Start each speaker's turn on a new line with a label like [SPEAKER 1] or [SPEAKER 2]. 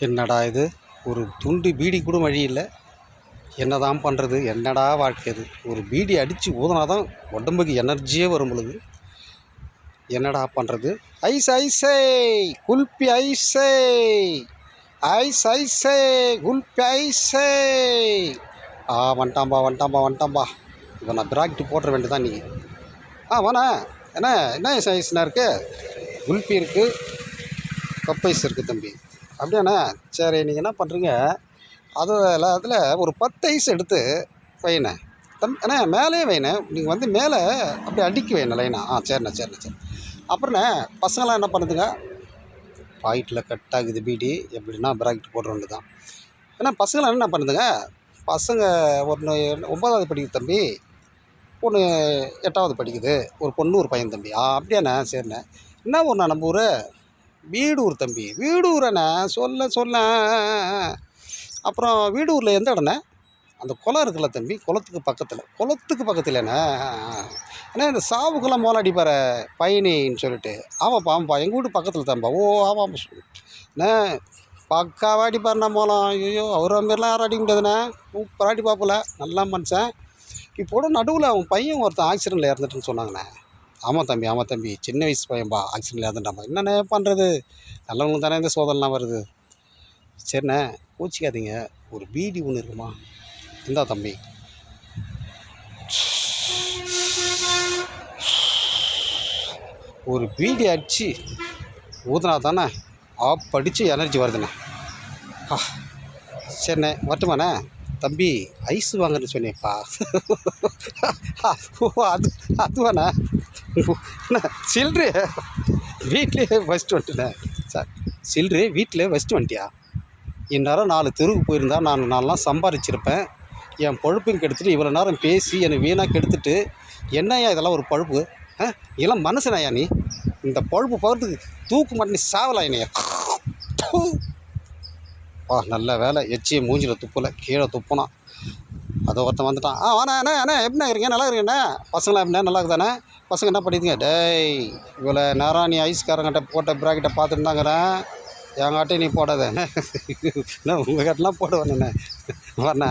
[SPEAKER 1] என்னடா இது, ஒரு துண்டு பீடி கூட வழி இல்லை. என்னதான் பண்ணுறது, என்னடா வாழ்க்கை இது. ஒரு பீடி அடித்து ஊதுனா தான் உடம்புக்கு எனர்ஜியே வரும் பொழுது என்னடா பண்ணுறது. ஐஸ் ஐஸே குல்பி ஐஸே, ஐஸ் ஐஸே குல்பி ஐஸே. வந்துட்டாம்பா. இப்போ நான் பிராக்கெட்டு போட்டுற வேண்டியதான் நீங்கள். வாண்ணா, என்ன ஐஸ்ண்ணா இருக்குது? குல்பி இருக்குது, கப் ஐஸ் இருக்குது தம்பி. அப்படியாண்ணா, சரி. நீங்கள் என்ன பண்ணுறீங்க, அதில் ஒரு 10 ஐஸ் எடுத்து வைண்ணே. அண்ணா மேலே வைண்ணே. நீங்கள் வந்து மேலே அப்படியே அடுக்கி வைண்ணே லைனா. சரிண்ணே. அப்புறண்ணே பசங்களாம் என்ன பண்ணுதுங்க, பாக்கெட்டில் கட் ஆகுது பீடி. எப்படின்னா பிராக்கெட் போடுற வேண்டியது தான். ஏன்னா பசங்களாம் என்ன பண்ணுதுங்க, பசங்க ஒன்று 9வது படிக்குது தம்பி, ஒன்று 8வது படிக்குது. ஒரு பொண்ணு ஒரு பையன் தம்பி. அப்படியாண்ணே, சரிண்ணே. என்ன ஊர்ண்ணா நம்ம ஊர்? வீடூர் தம்பி. வீடூரண்ணே, சொல்ல. அப்புறம் வீடூரில் எந்த இடண்ணே? அந்த குளம் இருக்குல்ல தம்பி, குளத்துக்கு பக்கத்துலண்ணே. அண்ணே இந்த சாவுக்கெல்லாம் மோளம் அடிப்பார் பயணின்னு சொல்லிட்டு. ஆமாப்பா எங்கள் வீட்டு பக்கத்தில் தான்ப்பா. ஆமாம் அண்ணே, பக்காவாக அடிப்பாருண்ணா மோளம். ஐயோ, அவர் மாரிலாம் யாரும் அடிக்க முடியாதுண்ணே. சூப்பராக அடிப்பாப்புல, நல்லா மனுஷன். இப்போட நடுவில் அவன் பையன் ஒருத்தன் ஆக்சிடெண்ட்டில் இறந்துட்டுன்னு சொன்னாங்கண்ணே. ஆமாம் தம்பி, சின்ன வயசு பையன்பா, ஆக்சிடெண்ட்டில் இறந்துட்டான்பா. என்னண்ணே பண்ணுறது, நல்லவங்களுக்கு தானே இந்த சோதனைலாம் வருது. சரிண்ணே, கோச்சிக்காதீங்க. ஒரு பீடி ஒன்று இருக்குமா, இந்தா தம்பி. ஒரு பீடி அடித்து ஊதுனா தானே படித்து எனர்ஜி வருதுண்ணே. சரிண்ணே, வரட்டுமாண்ணே? தம்பி ஐஸ் வாங்கன்னு சொன்னேன்ப்பா. அதுவாண்ணே. சில்லறை வீட்டிலே வச்சுட்டு வந்துட்டேண்ணே. சார், சில்லறை வீட்டிலே வச்சுட்டு வந்துட்டியா? இந்நேரம் 4 தெருவுக்கு போயிருந்தா நான் 4 நாள் சம்பாதிச்சிருப்பேன். என் பழுப்பையும் கெடுத்துட்டு இவ்வளோ நேரம் பேசி என்னை வீணாக கெடுத்துட்டு, என்னையா இதெல்லாம் ஒரு பழுப்பு? இதெல்லாம் மனுஷனாயா நீ? இந்த பழுப்பு போகிறதுக்கு தூக்கு மாட்டி நீ சாவலாம் என்னையா. நல்ல வேலை, எச்சியை மூஞ்சில் துப்பலை, கீழே துப்புனான். அதை ஒருத்தன் வந்துட்டான். அண்ணா எப்படிண்ணா இருக்கீங்க? நல்லா இருக்கீங்கண்ணா. பசங்களாம் எப்படின்னா நல்லா இருக்குதாண்ணே? பசங்க என்ன பண்ணிடுங்க? டேய், இவ்வளோ நேரம் நீ ஐஸ்காரங்கிட்ட போட்ட ப்ராக்கெட்டை பார்த்துட்டு தாங்கிறேன். என்கிட்ட நீ போடாத. உங்கள் கிட்டலாம் போடுவேண்ணே. வரண்ணே.